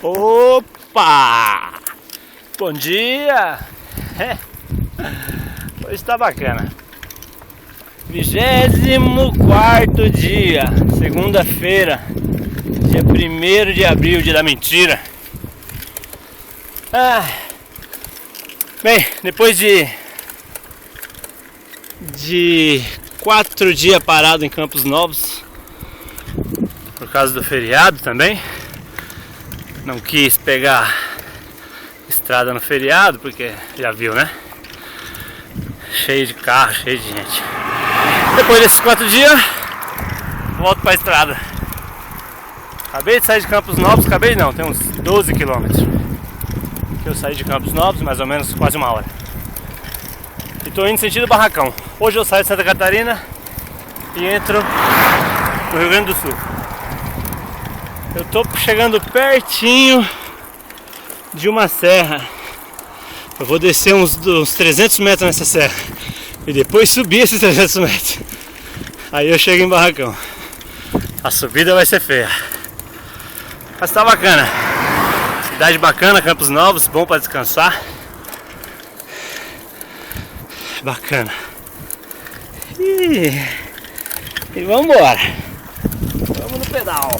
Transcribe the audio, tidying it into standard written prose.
Opa! Bom dia! Hoje tá bacana. 24º dia, segunda-feira, dia 1º de abril, dia da mentira. Bem, depois de 4 dias parado em Campos Novos, por causa do feriado também, não quis pegar estrada no feriado, porque já viu, né? Cheio de carro, cheio de gente. Depois desses 4 dias, volto pra estrada. Acabei de sair de Campos Novos, tem uns 12 quilômetros que eu saí de Campos Novos, mais ou menos quase uma hora. E tô indo sentido Barracão. Hoje eu saio de Santa Catarina e entro no Rio Grande do Sul. Eu tô chegando pertinho de uma serra. Eu vou descer uns 300 metros nessa serra e depois subir esses 300 metros. Aí eu chego em Barracão. A subida vai ser feia, mas tá bacana. Cidade bacana, Campos Novos, bom pra descansar. Bacana. E vamos embora. Vamos no pedal.